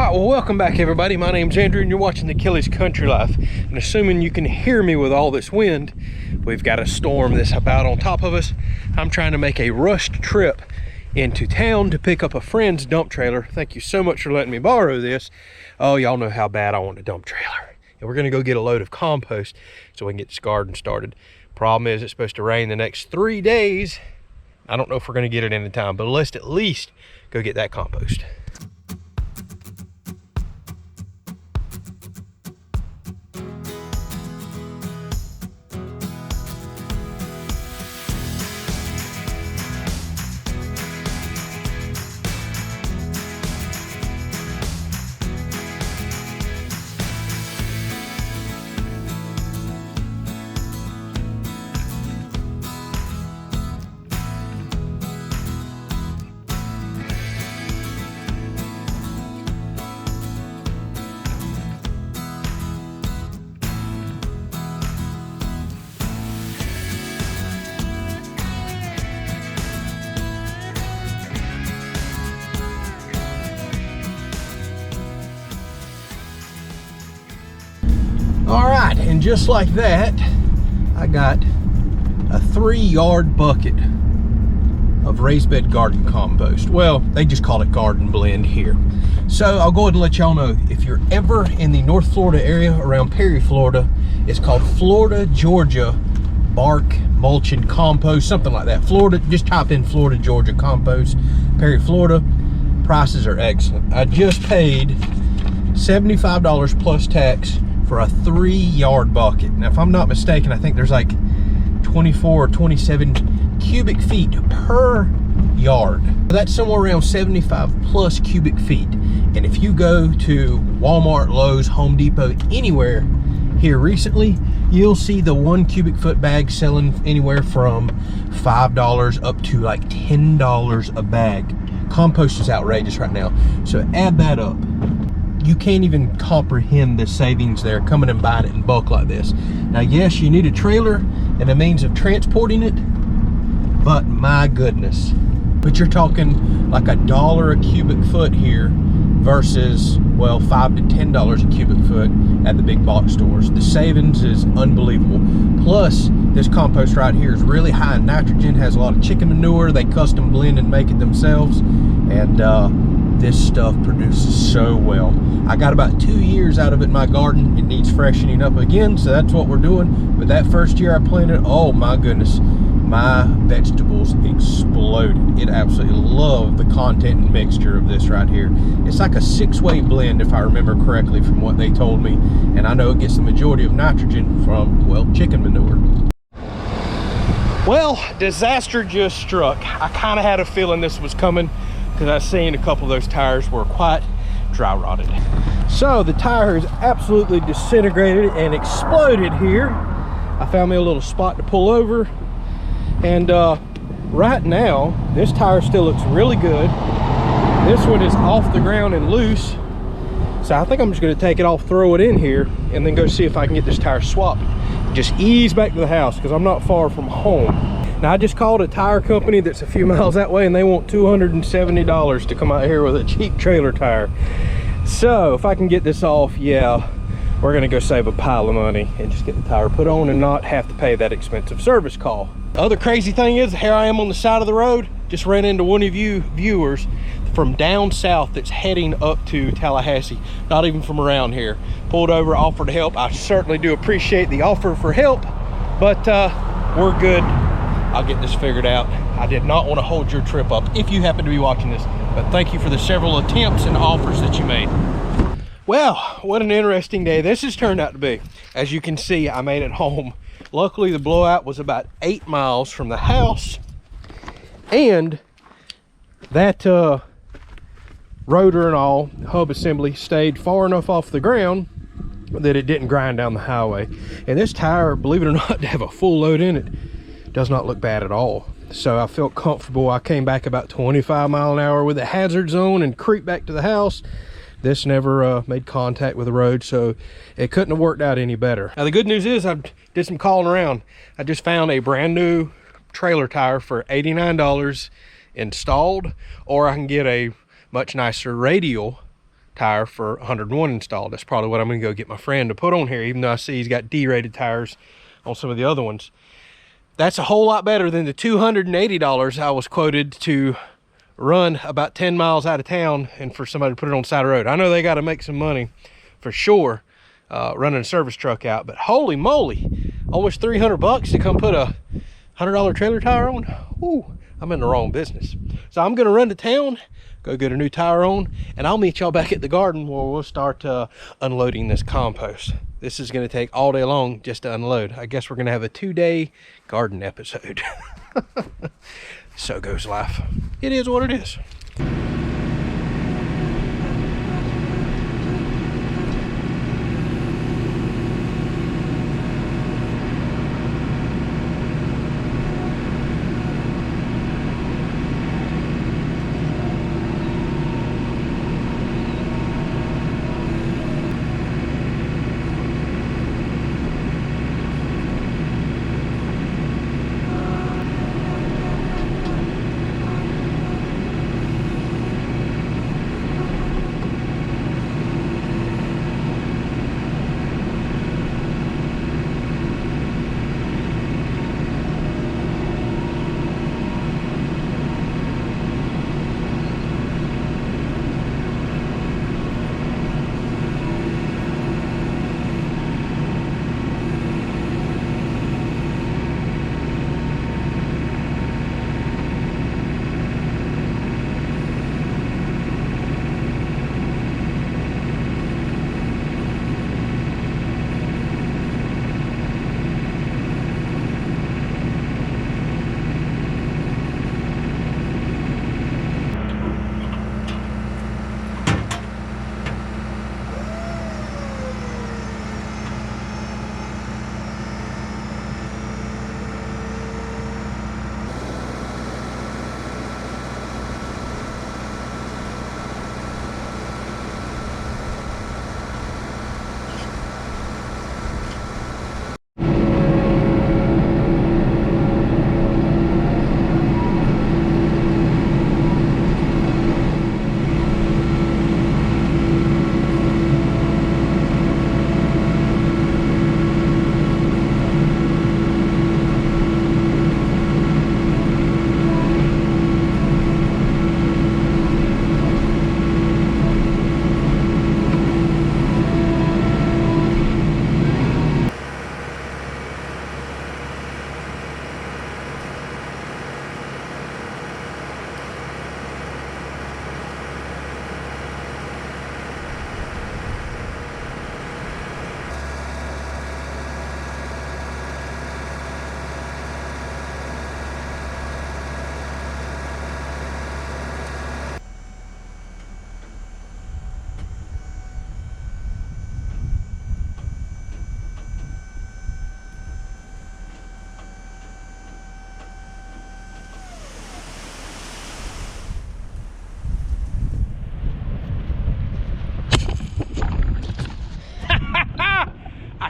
Alright, well, welcome back everybody. My name's Andrew and you're watching the Kelley's Country Life. And assuming you can hear me with all this wind, we've got a storm that's about on top of us. I'm trying to make a rushed trip into town to pick up a friend's dump trailer. Thank you so much for letting me borrow this. Oh, y'all know how bad I want a dump trailer. And we're gonna go get a load of compost so we can get this garden started. Problem is, it's supposed to rain the next 3 days. I don't know if we're gonna get it in time, but let's at least go get that compost. All right, and just like that, I got a 3-yard bucket of raised bed garden compost. Well, they just call it garden blend here. So I'll go ahead and let y'all know, if you're ever in the North Florida area around Perry, Florida, it's called Florida, Georgia bark mulching compost, something like that. Florida, just type in Florida, Georgia compost, Perry, Florida. Prices are excellent. I just paid $75 plus tax for a 3-yard bucket. Now, if I'm not mistaken, I think there's like 24 or 27 cubic feet per yard. That's somewhere around 75 plus cubic feet. And if you go to Walmart, Lowe's, Home Depot, anywhere here recently, you'll see the 1 cubic foot bag selling anywhere from $5 up to like $10 a bag. Compost is outrageous right now. So add that up. You can't even comprehend the savings there coming and buying it in bulk like this. Now, yes, you need a trailer and a means of transporting it, but my goodness. But you're talking like $1 a cubic foot here versus, well, $5 to $10 a cubic foot at the big box stores. The savings is unbelievable. Plus, this compost right here is really high in nitrogen, has a lot of chicken manure. They custom blend and make it themselves. And this stuff produces so well. I got about 2 years out of it in my garden. It needs freshening up again, so that's what we're doing. But that first year I planted, oh my goodness, my vegetables exploded. It absolutely loved the content and mixture of this right here. It's like a 6-way blend, if I remember correctly from what they told me. And I know it gets the majority of nitrogen from, well, chicken manure. Well, disaster just struck. I kind of had a feeling this was coming, because I seen a couple of those tires were quite dry rotted. So the tire is absolutely disintegrated and exploded here. I found me a little spot to pull over, and right now this tire still looks really good. This one is off the ground and loose, so I think I'm just going to take it off, throw it in here, and then go see if I can get this tire swapped. Just ease back to the house because I'm not far from home. Now, I just called a tire company that's a few miles that way, and they want $270 to come out here with a cheap trailer tire. So if I can get this off, yeah, we're gonna go save a pile of money and just get the tire put on and not have to pay that expensive service call. The other crazy thing is, here I am on the side of the road, just ran into one of you viewers from down south that's heading up to Tallahassee, not even from around here. Pulled over, offered to help. I certainly do appreciate the offer for help, but we're good. I'll get this figured out. I did not want to hold your trip up if you happen to be watching this, but thank you for the several attempts and offers that you made. Well, what an interesting day this has turned out to be. As you can see, I made it home. Luckily, the blowout was about 8 miles from the house, and that rotor and all, hub assembly, stayed far enough off the ground that it didn't grind down the highway. And this tire, believe it or not, to have a full load in it, does not look bad at all. So I felt comfortable. I came back about 25 mile an hour with a hazard zone and creeped back to the house. This never made contact with the road, so it couldn't have worked out any better. Now the good news is I did some calling around. I just found a brand new trailer tire for $89 installed, or I can get a much nicer radial tire for 101 installed. That's probably what I'm gonna go get my friend to put on here, even though I see he's got D-rated tires on some of the other ones. That's a whole lot better than the $280 I was quoted to run about 10 miles out of town and for somebody to put it on the side of the road. I know they got to make some money for sure, running a service truck out, but holy moly, almost 300 bucks to come put a $100 trailer tire on. Ooh, I'm in the wrong business. So I'm gonna run to town, go get a new tire on, and I'll meet y'all back at the garden where we'll start unloading this compost. This is gonna take all day long just to unload. I guess we're gonna have a 2-day garden episode. So goes life. It is what it is.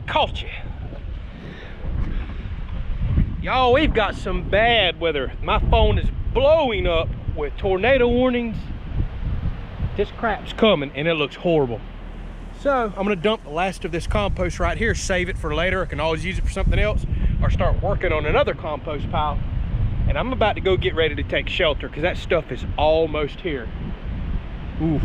Caught you. Y'all, we've got some bad weather. My phone is blowing up with tornado warnings. This crap's coming and it looks horrible. So I'm gonna dump the last of this compost right here, save it for later. I can always use it for something else or start working on another compost pile. And I'm about to go get ready to take shelter because that stuff is almost here. Oof.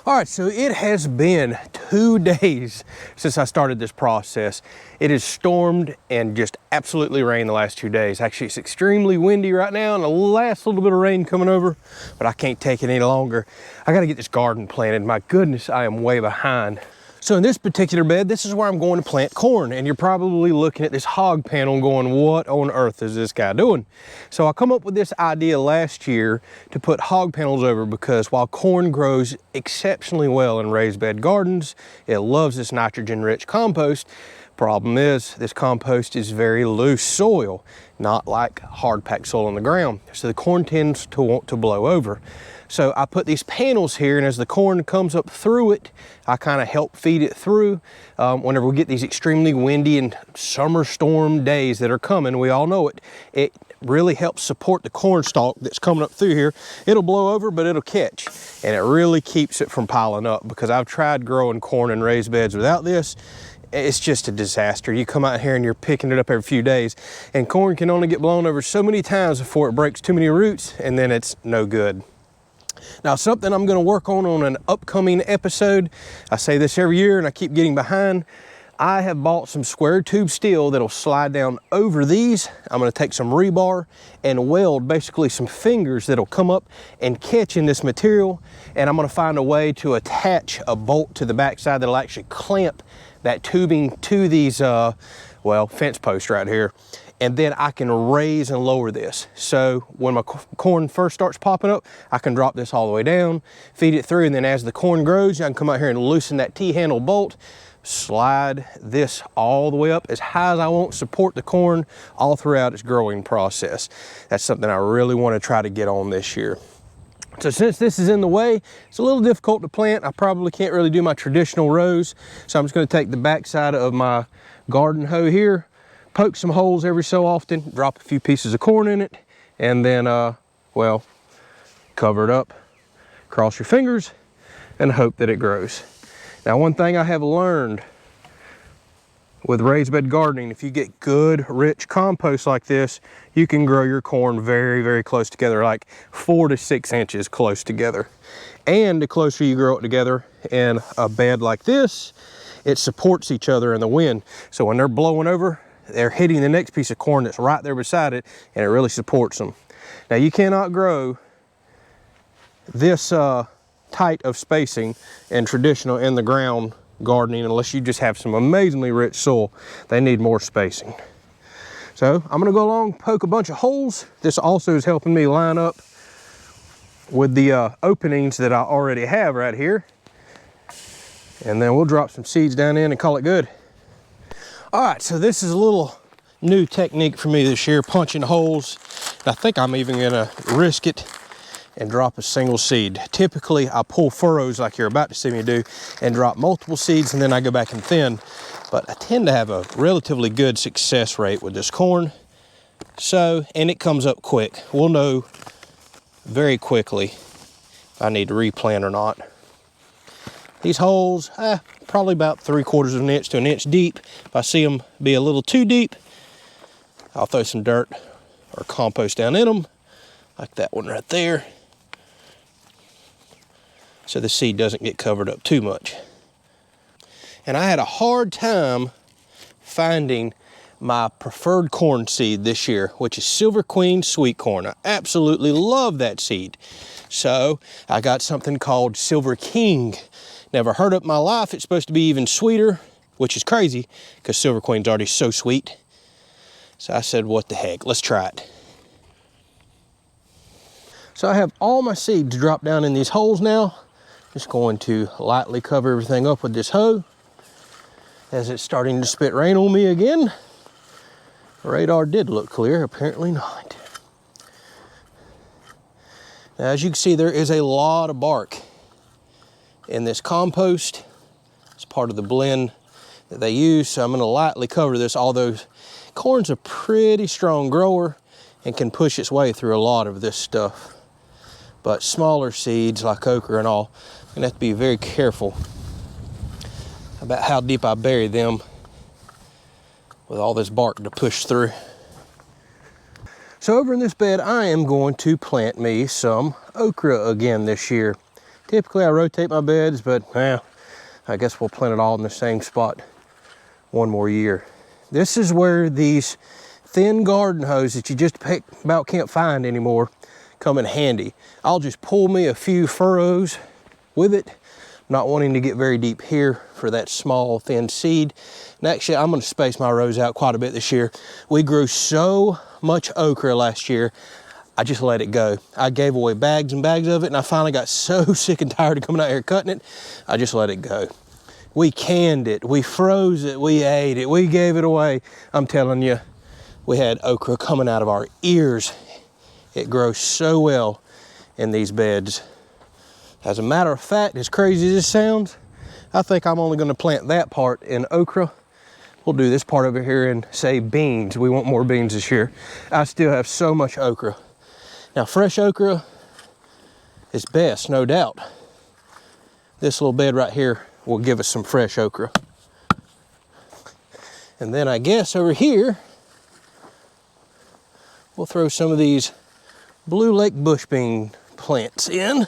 All right, so it has been 2 days since I started this process. It has stormed and just absolutely rained the last 2 days. Actually, it's extremely windy right now and the last little bit of rain coming over, but I can't take it any longer. I gotta get this garden planted. My goodness, I am way behind. So in this particular bed, this is where I'm going to plant corn, and you're probably looking at this hog panel going, what on earth is this guy doing? So I come up with this idea last year to put hog panels over because while corn grows exceptionally well in raised bed gardens, it loves this nitrogen-rich compost, Problem is, this compost is very loose soil, not like hard packed soil on the ground. So the corn tends to want to blow over. So I put these panels here, and as the corn comes up through it, I kind of help feed it through. Whenever we get these extremely windy and summer storm days that are coming, we all know it, it really helps support the corn stalk that's coming up through here. It'll blow over, but it'll catch, and it really keeps it from piling up, because I've tried growing corn in raised beds without this. It's just a disaster. You come out here and you're picking it up every few days, and corn can only get blown over so many times before it breaks too many roots, and then it's no good. Now, something I'm going to work on an upcoming episode, I say this every year and I keep getting behind. I have bought some square tube steel that'll slide down over these. I'm going to take some rebar and weld basically some fingers that'll come up and catch in this material, and I'm going to find a way to attach a bolt to the backside that'll actually clamp that tubing to these well, fence posts right here. And then I can raise and lower this. So when my corn first starts popping up, I can drop this all the way down, feed it through, and then as the corn grows, I can come out here and loosen that T-handle bolt, slide this all the way up as high as I want, support the corn all throughout its growing process. That's something I really want to try to get on this year. So since this is in the way, it's a little difficult to plant. I probably can't really do my traditional rows. So I'm just going to take the back side of my garden hoe here, poke some holes every so often, drop a few pieces of corn in it, and then, well, cover it up, cross your fingers, and hope that it grows. Now, one thing I have learned with raised bed gardening, if you get good, rich compost like this, you can grow your corn very, very close together, like 4 to 6 inches close together. And the closer you grow it together in a bed like this, it supports each other in the wind. So when they're blowing over, they're hitting the next piece of corn that's right there beside it, and it really supports them. Now, you cannot grow this tight of spacing and traditional in the ground gardening unless you just have some amazingly rich soil. They need more spacing. So I'm gonna go along, poke a bunch of holes. This also is helping me line up with the openings that I already have right here. And then we'll drop some seeds down in and call it good. All right, so this is a little new technique for me this year, punching holes. I think I'm even gonna risk it and drop a single seed. Typically, I pull furrows like you're about to see me do and drop multiple seeds, and then I go back and thin. But I tend to have a relatively good success rate with this corn. So, and it comes up quick. We'll know very quickly if I need to replant or not. These holes, probably about 3/4 of an inch to an inch deep. If I see them be a little too deep, I'll throw some dirt or compost down in them, like that one right there, so the seed doesn't get covered up too much. And I had a hard time finding my preferred corn seed this year, which is Silver Queen sweet corn. I absolutely love that seed. So I got something called Silver King. Never heard of it in my life. It's supposed to be even sweeter, which is crazy because Silver Queen's already so sweet. So I said, what the heck, let's try it. So I have all my seeds dropped down in these holes now. Just going to lightly cover everything up with this hoe as it's starting to spit rain on me again. The radar did look clear, apparently not. Now, as you can see, there is a lot of bark in this compost. It's part of the blend that they use, so I'm gonna lightly cover this, although corn's a pretty strong grower and can push its way through a lot of this stuff. But smaller seeds like okra and all, I'm gonna have to be very careful about how deep I bury them with all this bark to push through. So over in this bed, I am going to plant me some okra again this year. Typically I rotate my beds, but I guess we'll plant it all in the same spot one more year. This is where these thin garden hose that you just about can't find anymore come in handy. I'll just pull me a few furrows with it, not wanting to get very deep here for that small thin seed. And actually, I'm gonna space my rows out quite a bit this year. We grew so much okra last year, I just let it go. I gave away bags and bags of it, and I finally got so sick and tired of coming out here cutting it, I just let it go. We canned it, we froze it, we ate it, we gave it away. I'm telling you, we had okra coming out of our ears. It grows so well in these beds. As a matter of fact, as crazy as this sounds, I think I'm only gonna plant that part in okra. We'll do this part over here and say beans. We want more beans this year. I still have so much okra. Now, fresh okra is best, no doubt. This little bed right here will give us some fresh okra. And then I guess over here, we'll throw some of these Blue Lake bush bean plants in,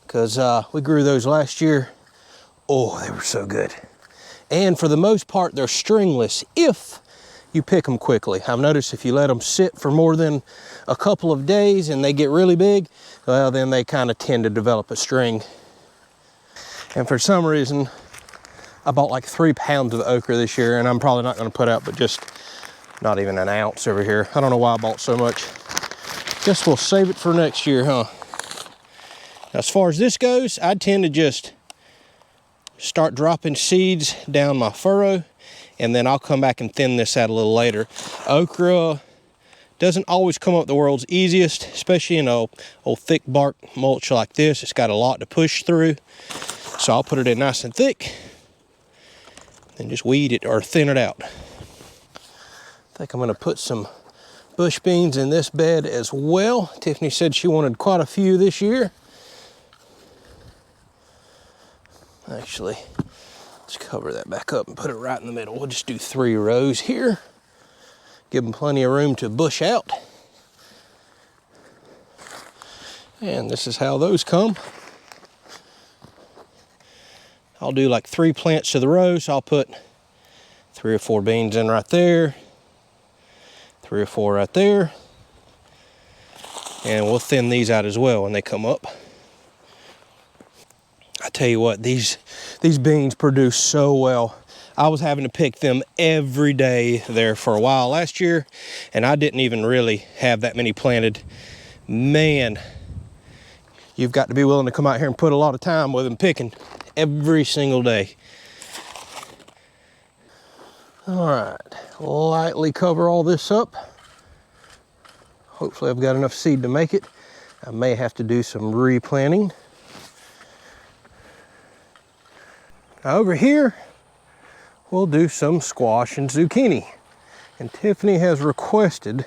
because we grew those last year. Oh, they were so good. And for the most part, they're stringless if you pick them quickly. I've noticed if you let them sit for more than a couple of days and they get really big, well, then they kind of tend to develop a string. And for some reason, I bought like 3 pounds of okra this year, and I'm probably not gonna put out but just not even an ounce over here. I don't know why I bought so much. Guess we'll save it for next year, huh? Now, as far as this goes, I tend to just start dropping seeds down my furrow, and then I'll come back and thin this out a little later. Okra doesn't always come up the world's easiest, especially in old thick bark mulch like this. It's got a lot to push through. So I'll put it in nice and thick and just weed it or thin it out. I think I'm gonna put some bush beans in this bed as well. Tiffany said she wanted quite a few this year. Actually, let's cover that back up and put it right in the middle. We'll just do 3 rows here. Give them plenty of room to bush out. And this is how those come. I'll do like 3 plants to the row, so I'll put 3 or 4 beans in right there, 3 or 4 right there, and we'll thin these out as well when they come up. I tell you what, these beans produce so well. I was having to pick them every day there for a while last year, and I didn't even really have that many planted. Man, you've got to be willing to come out here and put a lot of time with them picking every single day. All right, lightly cover all this up. Hopefully I've got enough seed to make it. I may have to do some replanting. Now over here, we'll do some squash and zucchini. And Tiffany has requested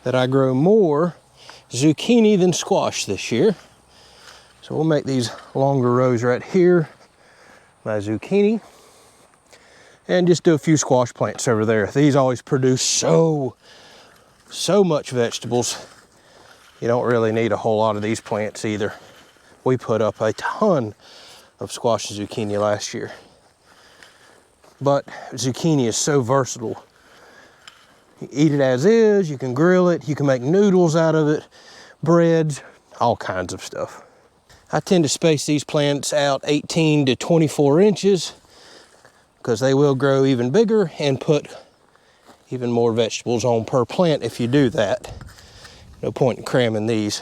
that I grow more zucchini than squash this year. So we'll make these longer rows right here, my zucchini, and just do a few squash plants over there. These always produce so much vegetables. You don't really need a whole lot of these plants either. We put up a ton of squash and zucchini last year. But zucchini is so versatile. You eat it as is, you can grill it, you can make noodles out of it, breads, all kinds of stuff. I tend to space these plants out 18 to 24 inches because they will grow even bigger and put even more vegetables on per plant if you do that. No point in cramming these.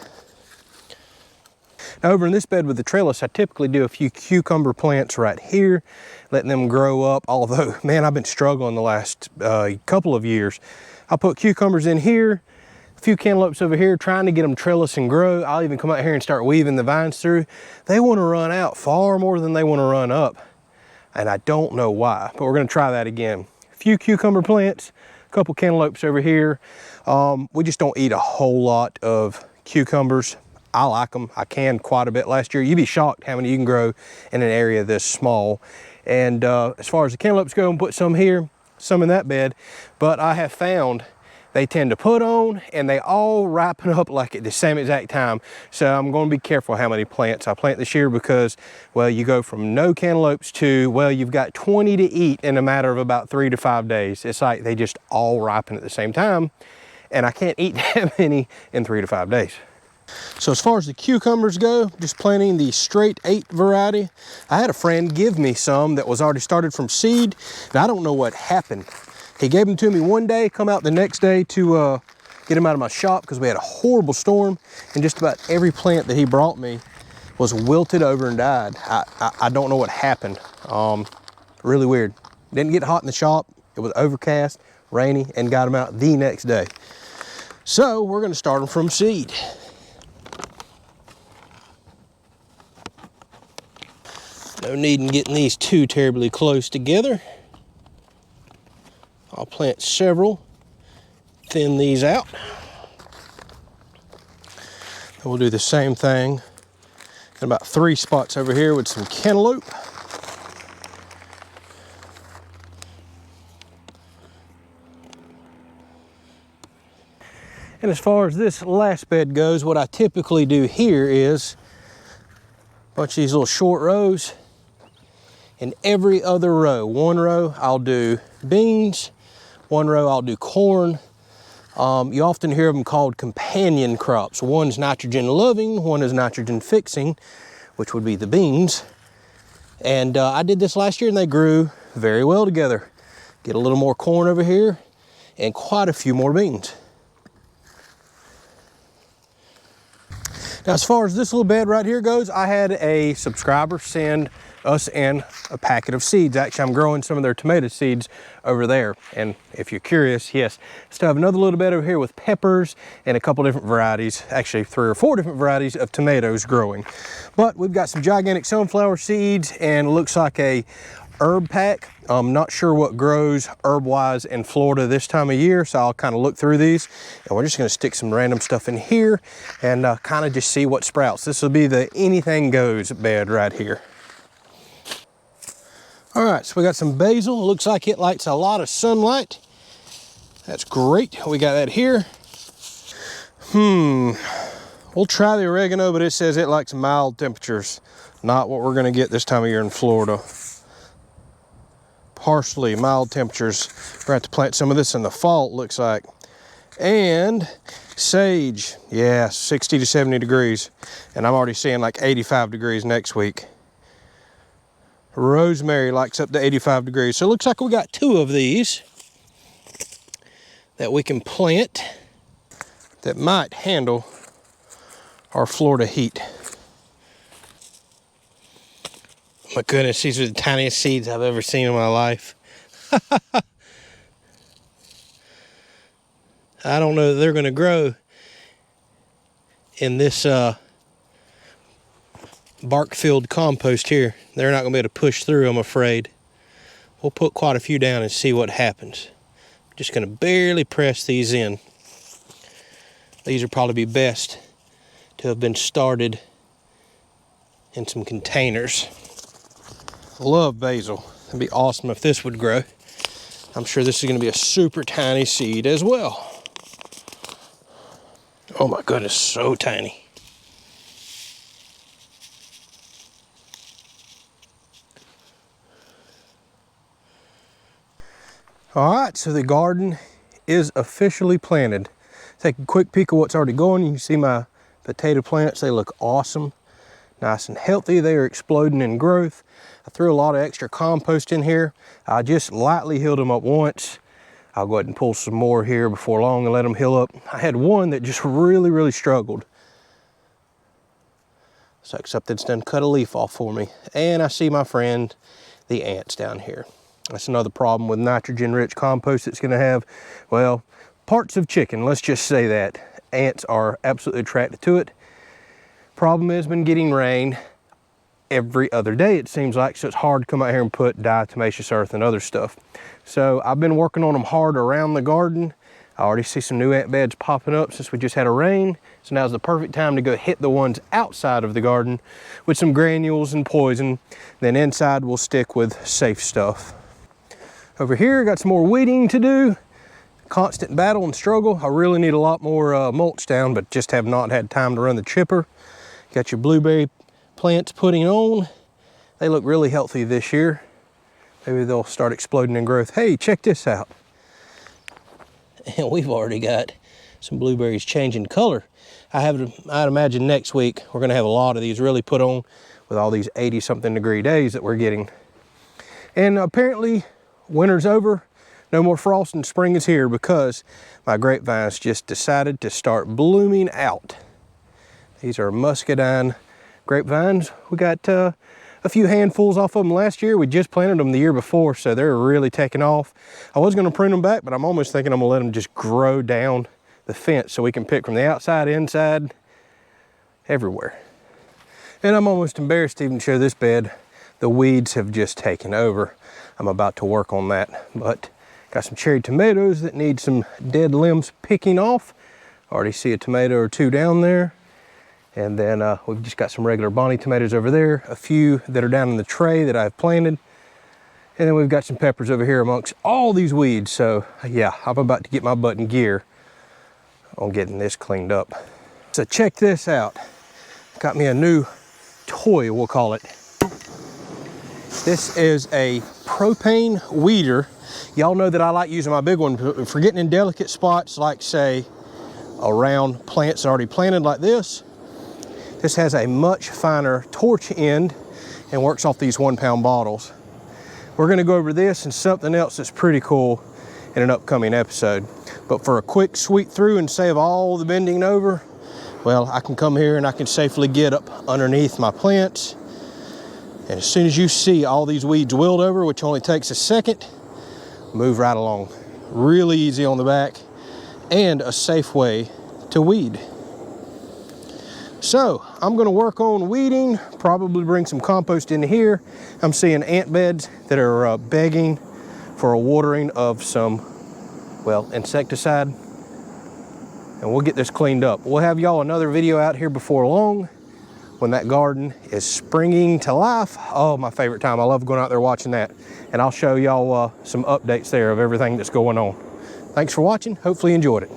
Now over in this bed with the trellis, I typically do a few cucumber plants right here, letting them grow up. Although, man, I've been struggling the last couple of years. I'll put cucumbers in here, a few cantaloupes over here, trying to get them trellis and grow. I'll even come out here and start weaving the vines through. They want to run out far more than they want to run up, and I don't know why, but we're going to try that again. A few cucumber plants, a couple cantaloupes over here. We just don't eat a whole lot of cucumbers. I like them. I canned quite a bit last year. You'd be shocked how many you can grow in an area this small. And as far as the cantaloupes go, I'm put some here, some in that bed. But I have found they tend to put on and they all ripen up like at the same exact time. So I'm going to be careful how many plants I plant this year because, well, you go from no cantaloupes to, well, you've got 20 to eat in a matter of about 3 to 5 days. It's like they just all ripen at the same time. And I can't eat that many in 3 to 5 days. So as far as the cucumbers go, just planting the straight 8 variety. I had a friend give me some that was already started from seed, and I don't know what happened. He gave them to me one day, come out the next day to get them out of my shop because we had a horrible storm, and just about every plant that he brought me was wilted over and died. I don't know what happened. Really weird. Didn't get hot in the shop. It was overcast, rainy, and got them out the next day. So we're gonna start them from seed. No need in getting these too terribly close together. I'll plant several, thin these out. And we'll do the same thing in about 3 spots over here with some cantaloupe. And as far as this last bed goes, what I typically do here is a bunch of these little short rows. In every other row, one row I'll do beans, one row I'll do corn. You often hear them called companion crops. One's nitrogen loving, one is nitrogen fixing, which would be the beans. And I did this last year and they grew very well together. Get a little more corn over here and quite a few more beans. Now, as far as this little bed right here goes, I had a subscriber send us in a packet of seeds. Actually, I'm growing some of their tomato seeds over there. And if you're curious, yes, still have another little bed over here with peppers and a couple different varieties, actually 3 or 4 different varieties of tomatoes growing. But we've got some gigantic sunflower seeds and it looks like a herb pack. I'm not sure what grows herb-wise in Florida this time of year, so I'll kind of look through these. And we're just gonna stick some random stuff in here and kind of just see what sprouts. This will be the anything goes bed right here. All right, so we got some basil. It looks like it likes a lot of sunlight. That's great, we got that here. We'll try the oregano, but it says it likes mild temperatures. Not what we're gonna get this time of year in Florida. Parsley, mild temperatures. We're gonna have to plant some of this in the fall, it looks like. And sage, yeah, 60 to 70 degrees. And I'm already seeing like 85 degrees next week. Rosemary likes up to 85 degrees. So it looks like we got 2 of these that we can plant that might handle our Florida heat. My goodness, these are the tiniest seeds I've ever seen in my life. I don't know that they're gonna grow in this bark-filled compost here. They're not gonna be able to push through, I'm afraid. We'll put quite a few down and see what happens. I'm just gonna barely press these in. These would probably be best to have been started in some containers. Love basil. It'd be awesome if this would grow. I'm sure this is gonna be a super tiny seed as well. Oh my goodness, so tiny. All right, so the garden is officially planted. Take a quick peek of what's already going. You can see my potato plants, they look awesome. Nice and healthy, they are exploding in growth. I threw a lot of extra compost in here. I just lightly healed them up once. I'll go ahead and pull some more here before long and let them heal up. I had one that just really struggled. So something's done cut a leaf off for me. And I see my friend, the ants down here. That's another problem with nitrogen-rich compost it's gonna have. Well, parts of chicken, let's just say that. Ants are absolutely attracted to it. Problem is, been getting rain every other day, it seems like, so it's hard to come out here and put diatomaceous earth and other stuff. So I've been working on them hard around the garden. I already see some new ant beds popping up since we just had a rain. So now's the perfect time to go hit the ones outside of the garden with some granules and poison. Then inside we'll stick with safe stuff. Over here, got some more weeding to do. Constant battle and struggle. I really need a lot more mulch down, but just have not had time to run the chipper. Got your blueberry plants putting on. They look really healthy this year. Maybe they'll start exploding in growth. Hey, check this out. And we've already got some blueberries changing color. I'd imagine next week we're gonna have a lot of these really put on with all these 80-something degree days that we're getting. And apparently winter's over. No more frost and spring is here because my grapevines just decided to start blooming out. These are muscadine grapevines. We got a few handfuls off of them last year. We just planted them the year before, so they're really taking off. I was gonna prune them back, but I'm almost thinking I'm gonna let them just grow down the fence so we can pick from the outside, inside, everywhere. And I'm almost embarrassed to even show this bed. The weeds have just taken over. I'm about to work on that, but got some cherry tomatoes that need some dead limbs picking off. Already see a tomato or two down there. And then we've just got some regular Bonnie tomatoes over there, a few that are down in the tray that I've planted. And then we've got some peppers over here amongst all these weeds. So yeah, I'm about to get my butt in gear on getting this cleaned up. So check this out. Got me a new toy, we'll call it. This is a propane weeder. Y'all know that I like using my big one for getting in delicate spots, like say around plants already planted like this. This has a much finer torch end and works off these 1 pound bottles. We're gonna go over this and something else that's pretty cool in an upcoming episode. But for a quick sweep through and save all the bending over, well, I can come here and I can safely get up underneath my plants. And as soon as you see all these weeds willed over, which only takes a second, move right along. Really easy on the back and a safe way to weed. So I'm gonna work on weeding, probably bring some compost in here. I'm seeing ant beds that are begging for a watering of some, well, insecticide. And we'll get this cleaned up. We'll have y'all another video out here before long when that garden is springing to life. Oh, my favorite time. I love going out there watching that. And I'll show y'all some updates there of everything that's going on. Thanks for watching. Hopefully you enjoyed it.